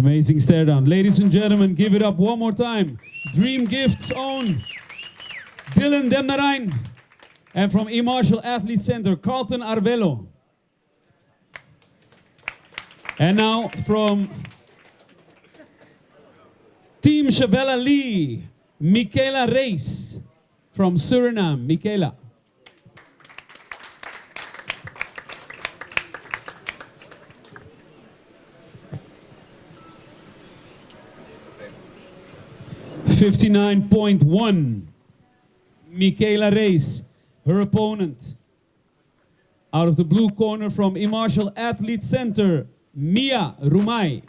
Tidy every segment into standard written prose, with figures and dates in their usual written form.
Amazing stare down. Ladies and gentlemen, give it up one more time. Dream Gifts own Dylan Demnarijn. And from E-Marshall Athlete Center, Carlton Arvello. And now from Team Chavella Lee, Michaela Reis from Suriname. Michaela. $59.1. Michaela Reis, her opponent. Out of the blue corner from E-Marshall Athlete Center, Mia Rumai.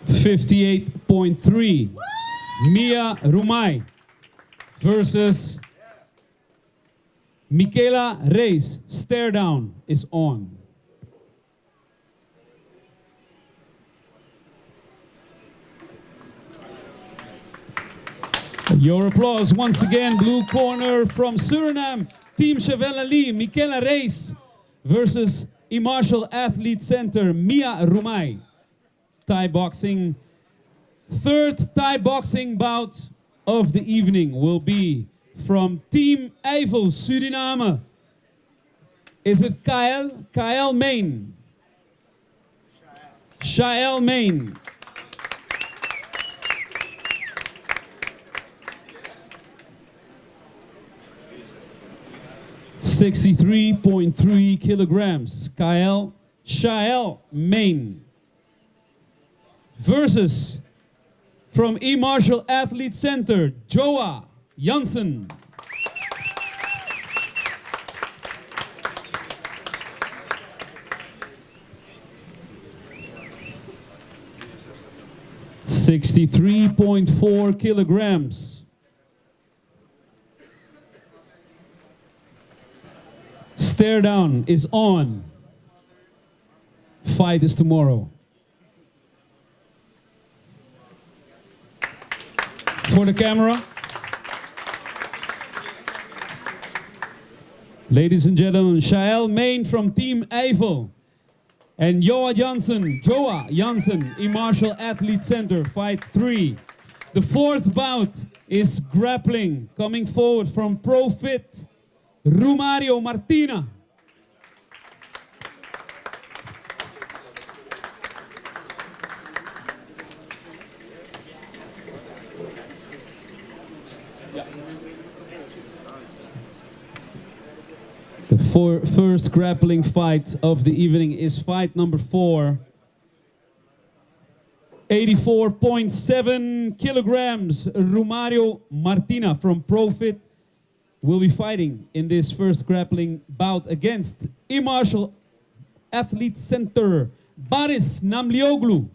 $58.3. Mia Rumai versus Michaela Reis. Stare down is on. Your applause once again. Blue corner from Suriname, Team Chavella Lee, Michaela Reis versus E-Marshall Athlete Center, Mia Rumai. Thai boxing. Third Thai boxing bout of the evening will be from Team Eiffel, Suriname. Is it Kyle? Kyle Main. Shael Main. $63.3 kilograms. Kyle Shael Main. Versus from E-Marshall Athlete Center, Joa Janssen. $63.4 kilograms. Stare down is on. Fight is tomorrow. For the camera. Ladies and gentlemen, Shael Main from Team Eiffel and Joa Janssen, E-Marshall Athlete Center, fight 3. The fourth bout is grappling, coming forward from Profit, Romario Martina. The first grappling fight of the evening is fight number 4. 84.7 kilograms. Romario Martina from Profit will be fighting in this first grappling bout against E-Marshall Athlete Center, Baris Namlioglu.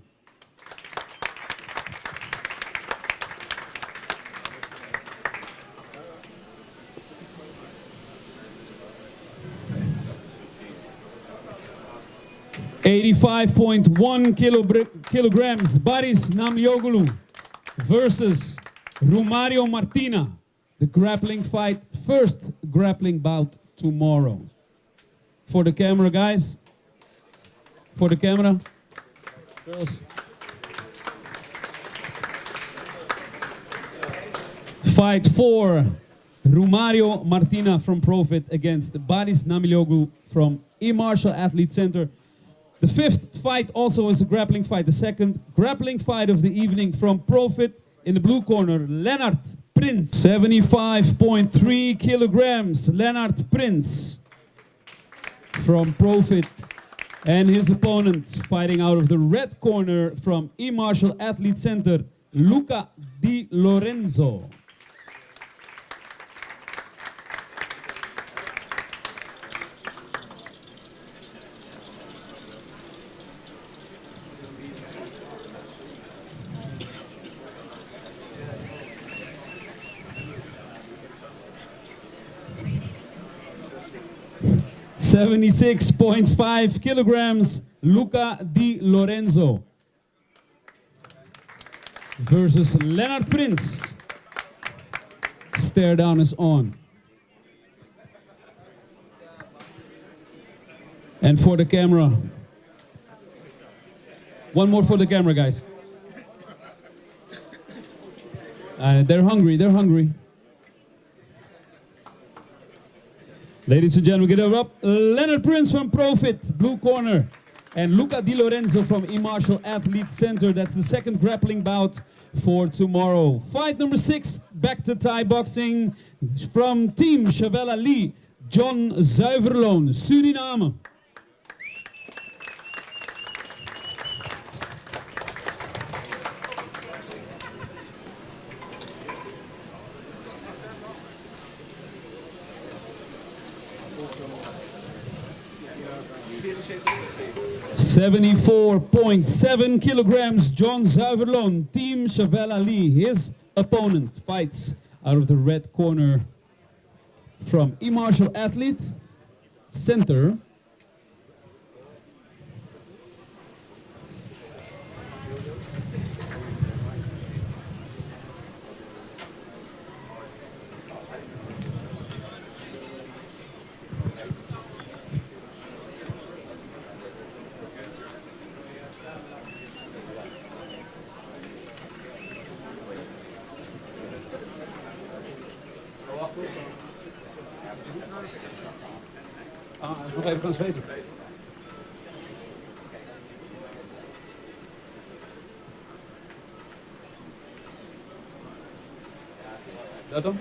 $85.1 kilograms, Baris Namlioglu versus Romario Martina. The grappling fight, first grappling bout tomorrow. For the camera, guys. For the camera. Girls. Fight 4. Romario Martina from Profit against Baris Namlioglu from E-Marshall Athlete Center. The fifth fight also is a grappling fight. The second grappling fight of the evening from Profit in the blue corner, Lennart Prins. 75.3 kilograms, Lennart Prins from Profit. And his opponent fighting out of the red corner from E-Marshall Athlete Center, Luca Di Lorenzo. $76.5 kilograms, Luca Di Lorenzo versus Lennart Prins. Stare down is on. And for the camera. One more for the camera, guys. They're hungry, they're hungry. Ladies and gentlemen, give it up. Leonard Prince from Profit, blue corner. And Luca Di Lorenzo from E-Martial Athlete Center. That's the second grappling bout for tomorrow. Fight number 6, back to Thai boxing. From Team Chavella Lee, John Zuiverloon, Suriname. $74.7 kilograms, John Zuiverloon, Team Chavella Lee. His opponent fights out of the red corner from E-Martial Athlete Center. Nog even gaan zwepen. Dat dan?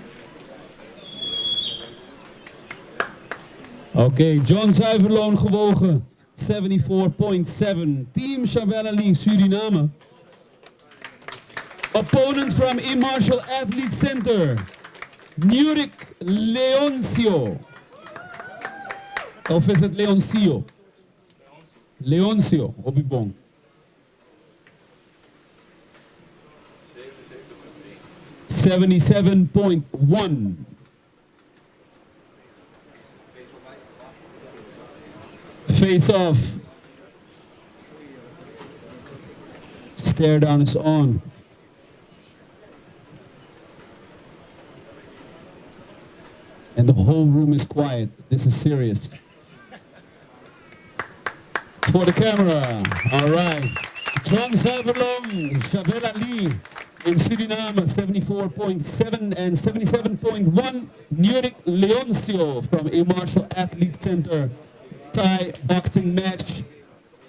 Oké, John Zuiverloon gewogen 74.7. Team Chavella Lee, Suriname. Opponent from E-Martial Athlete Center, Nurik Leoncio. Of is het Leoncio? Leoncio, op die bon. $77.1. Face off. Stare down is on. And the whole room is quiet. This is serious. For the camera. All right. John Zuiverloon, Chavella Lee in Suriname, 74.7 and 77.1. Nurik Leoncio from E-Martial Athlete Center. Thai boxing match.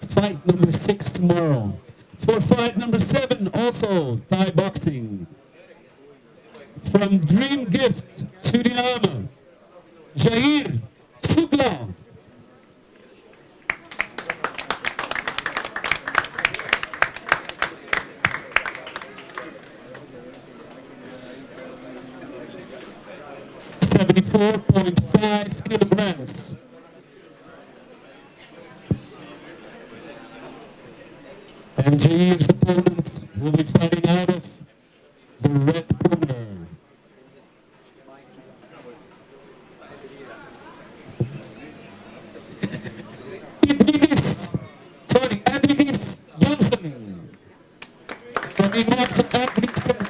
Fight number 6 tomorrow. For fight number 7, also Thai boxing. From Dream Gift, Suriname, Jair Sugla. $74.5 kilograms. And Jair's opponent will be fighting out of the red corner. Adrilis Johnson from E-Martial Athlete Center.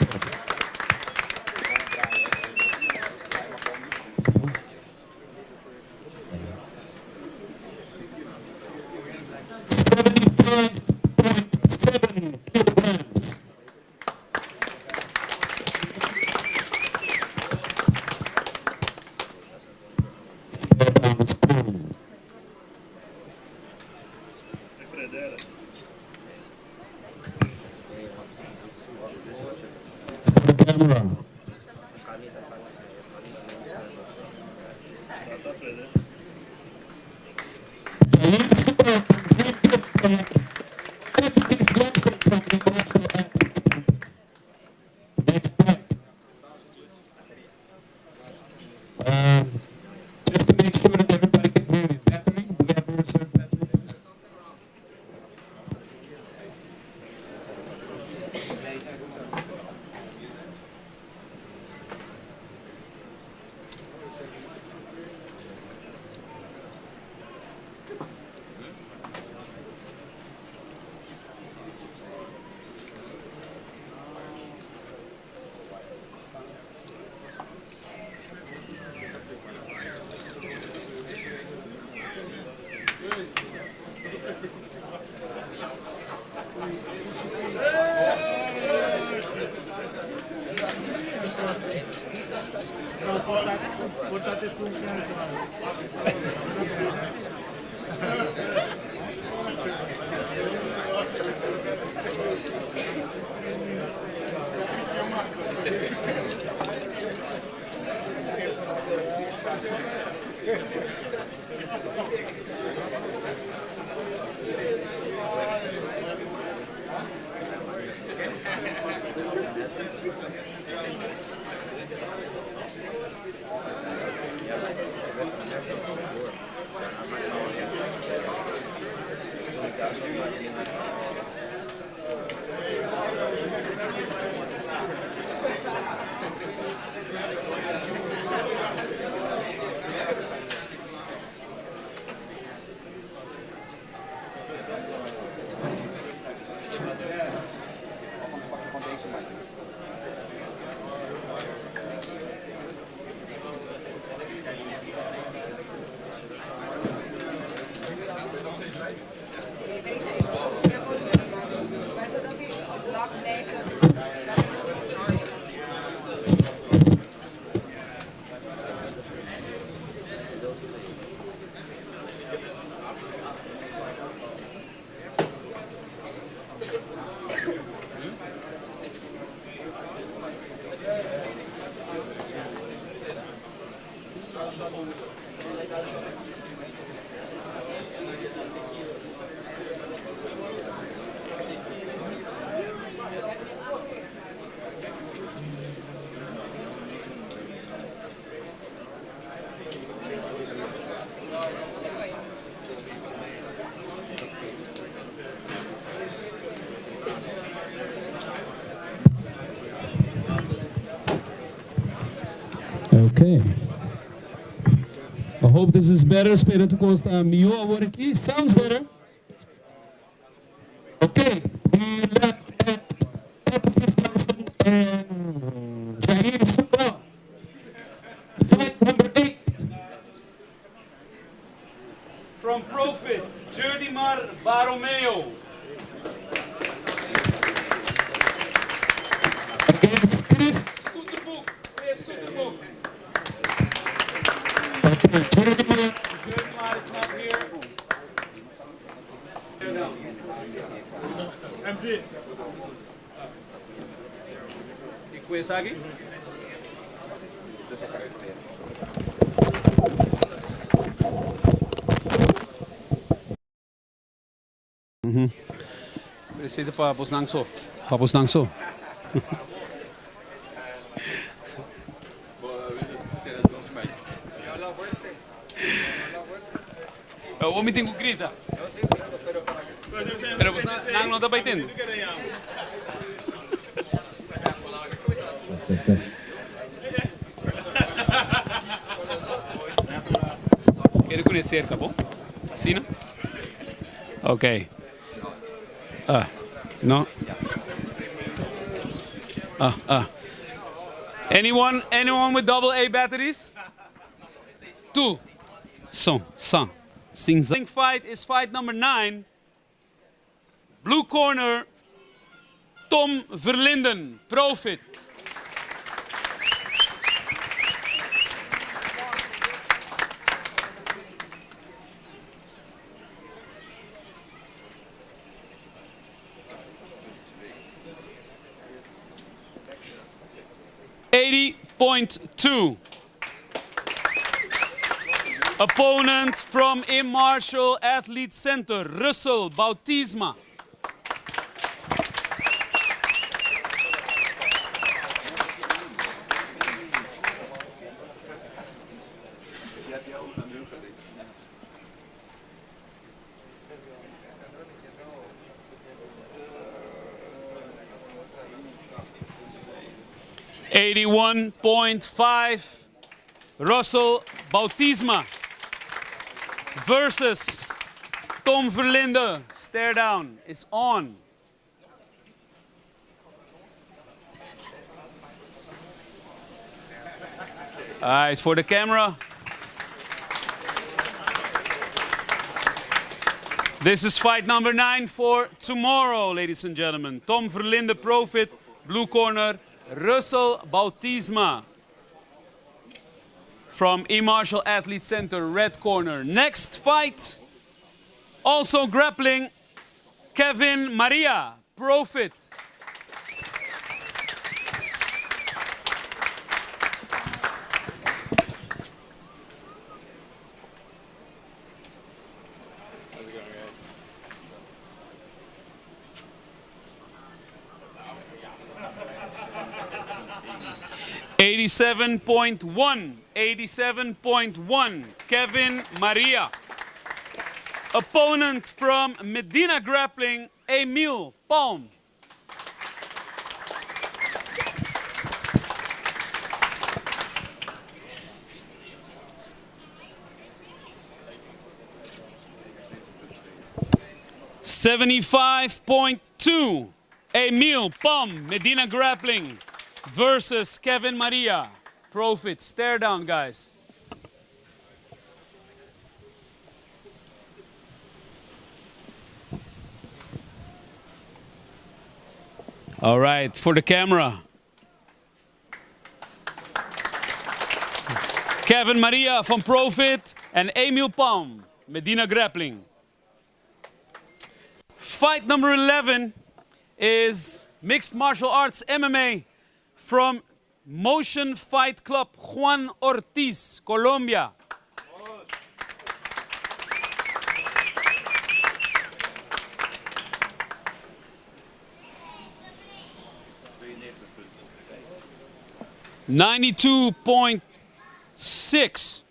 Just to make sure that everybody can hear me. Battery, we have a reserve battery. Okay. I hope this is better. Espero que consta melhor agora aqui. Sounds better. Okay. We left at fight number 8. From Prophet Jerdimar Baromeo. Against Chris Soeterboek. Soeterboek. Jerdimar is not here. MC. E começar aqui? Receita para Bosnang so. Para Bosnang so. O homem tem que gritar. Pero Bosnang não está batendo. Quero conhecer, acabou? Assim, não? Ok. No. Anyone with double A batteries? 2. Some. Sing fight is fight number 9. Blue corner, Tom Verlinden, Prophet. $80.2. Opponent from Immartial Athlete Center, Russell Bautisma. $81.5. Russell Bautisma versus Tom Verlinde. Stare down is on. Alright, for the camera. This is fight number 9 for tomorrow, ladies and gentlemen. Tom Verlinde, Prophet, blue corner. Russell Bautisma from E-Martial Athlete Center, red corner. Next fight, also grappling, Kevin Maria, Profit. How's it going, guys? 87.1, 87.1, Kevin Maria. Opponent from Medina Grappling, Emil Palm. $75.2, Emil Palm, Medina Grappling versus Kevin Maria. Profit, stare down, guys. All right, for the camera. Kevin Maria from Profit and Emil Palm, Medina Grappling. Fight number 11 is mixed martial arts MMA from Motion Fight Club, Juan Ortiz, Colombia. $92.6.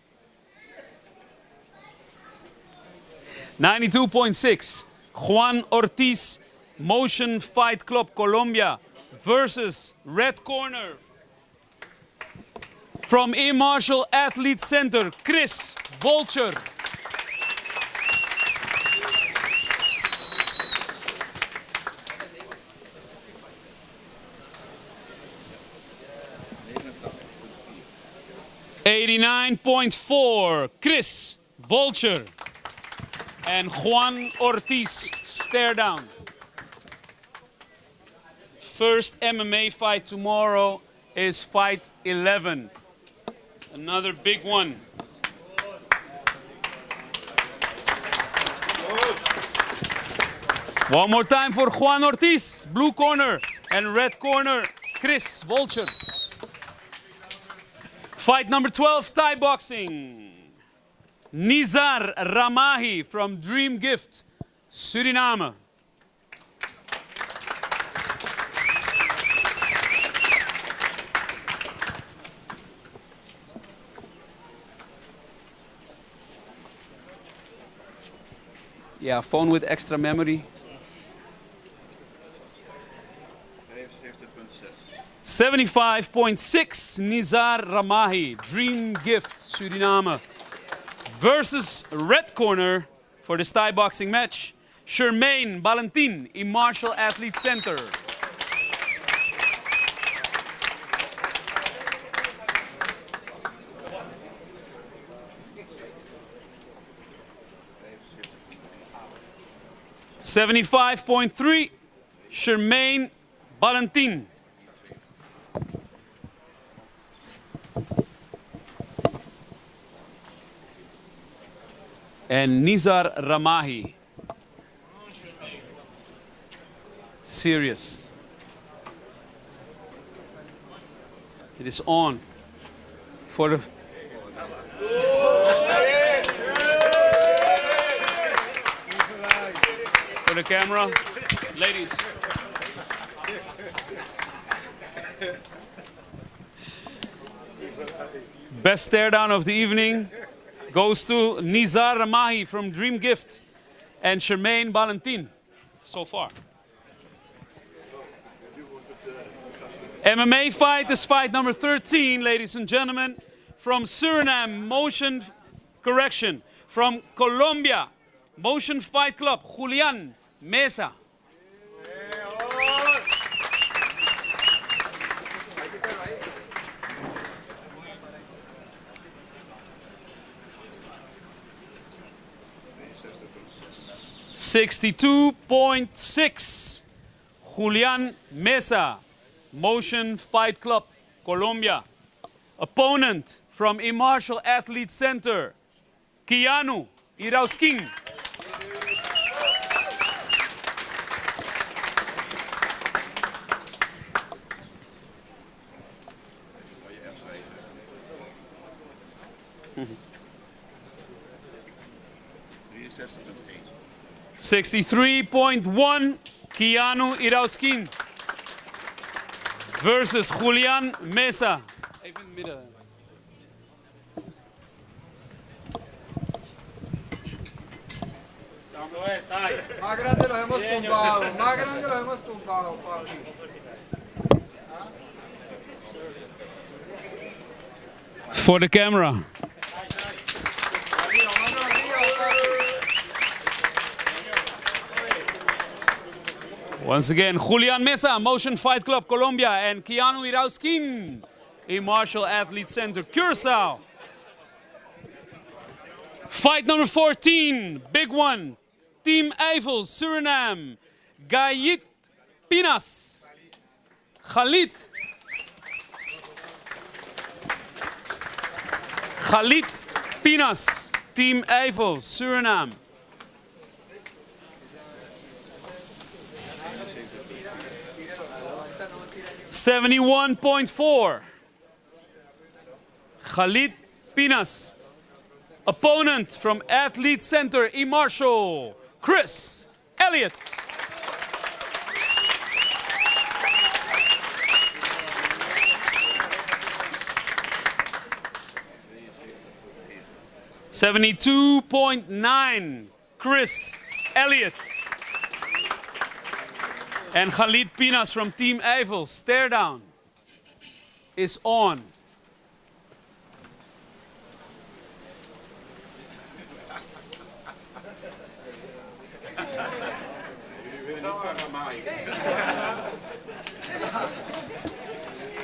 92.6. Juan Ortiz, Motion Fight Club, Colombia versus red corner from E-Martial Athlete Center, Chris Vulture. $89.4, Chris Vulture. And Juan Ortiz, stare down. First MMA fight tomorrow is fight 11. Another big one. One more time for Juan Ortiz, blue corner, and red corner, Chris Vulture. Fight number 12, Thai boxing. Nizar Ramahi from Dream Gift, Suriname. Yeah, phone with extra memory. 75.6, Nizar Ramahi, Dream Gift, Suriname. Versus red corner for this Thai boxing match, Charmaine Valentin, E-Martial Athlete Center. $75.3, Charmaine Valentin. And Nizar Ramahi. Serious. It is on for the camera, ladies. Best stare down of the evening goes to Nizar Ramahi from Dream Gift and Charmaine Valentin so far. MMA fight is fight number 13, ladies and gentlemen. From Suriname, from Colombia, Motion Fight Club, Julian Mesa. $62.6, Julian Mesa, Motion Fight Club, Colombia. Opponent from Martial Athlete Center, Keanu Irausking. Mm-hmm. 63.1, Keanu Irauskin versus Julian Mesa. Even in midden. Más grande los hemos tumbado, más grande los hemos tumbado, papi. For the camera. Once again, Julian Mesa, Motion Fight Club, Colombia, and Keanu Irauskin, Martial Athlete Center, Curaçao. Fight number 14, big one. Team Eiffel, Suriname, Gayit Pinas, Khalid Pinas, Team Eiffel, Suriname. $71.4. Khalid Pinas. Opponent from Athlete Center, Martial, Chris Elliott. $72.9. Chris Elliott. And Khalid Pinas from Team Eiffel, stare down, is on.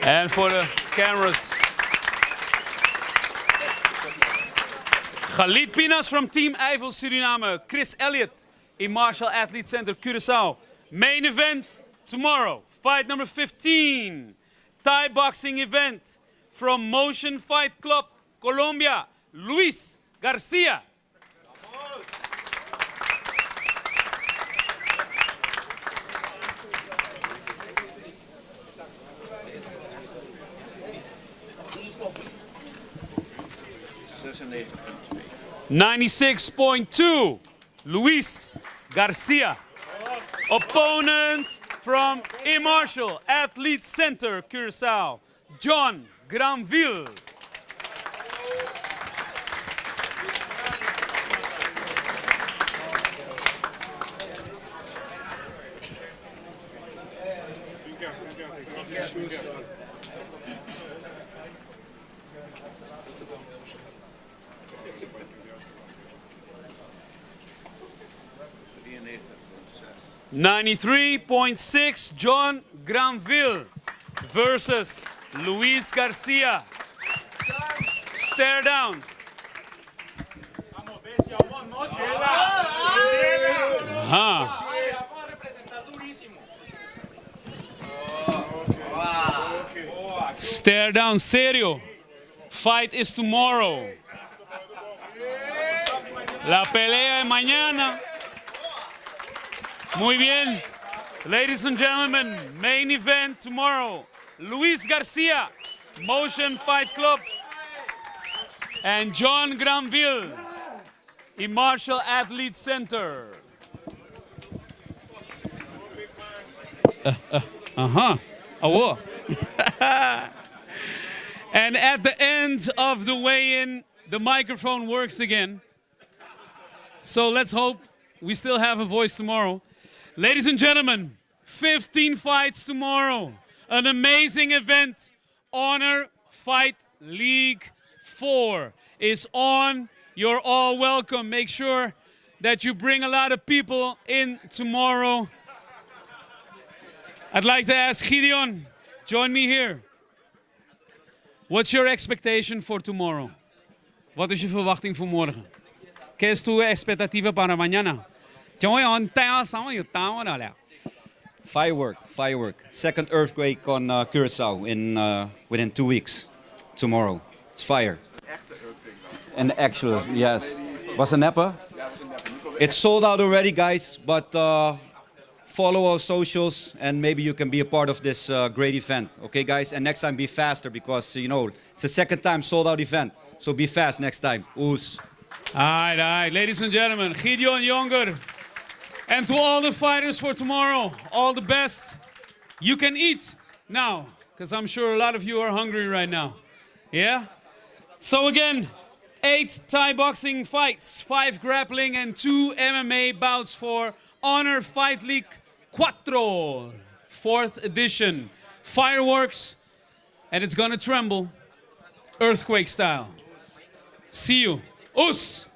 And for the cameras, Khalid Pinas from Team Eiffel, Suriname, Chris Elliott, Martial Athlete Center, Curaçao. Main event tomorrow, fight number 15, Thai boxing event from Motion Fight Club, Colombia, Luis Garcia. $96.2, Luis Garcia. Opponent from Martial Athlete Center, Curaçao, John Granville. $93.6, John Granville versus Luis Garcia. Stare down. Stare down, serio. Fight is tomorrow. La pelea es mañana. Muy bien. Ladies and gentlemen, main event tomorrow. Luis Garcia, Motion Fight Club, and John Granville, Martial Athlete Center. Oh. And at the end of the weigh-in, the microphone works again. So let's hope we still have a voice tomorrow. Ladies and gentlemen, 15 fights tomorrow. An amazing event. Honor Fight League 4 is on. You're all welcome. Make sure that you bring a lot of people in tomorrow. I'd like to ask Gideon, join me here. What's your expectation for tomorrow? Wat is je verwachting voor morgen? ¿Qué es tu expectativa para mañana? Firework. Second earthquake on Curaçao within 2 weeks. Tomorrow. It's fire. And the actual, yes. Was a nepper? It's sold out already, guys, but follow our socials and maybe you can be a part of this great event. Okay, guys? And next time be faster because, you know, it's the second time sold out event. So be fast next time. Oes. All right. Ladies and gentlemen, Gideon Younger. And to all the fighters for tomorrow, all the best. You can eat now, because I'm sure a lot of you are hungry right now. Yeah? So again, 8 Thai boxing fights, 5 grappling and 2 MMA bouts for Honor Fight League 4, 4th edition. Fireworks, and it's gonna tremble, earthquake style. See you. Oes!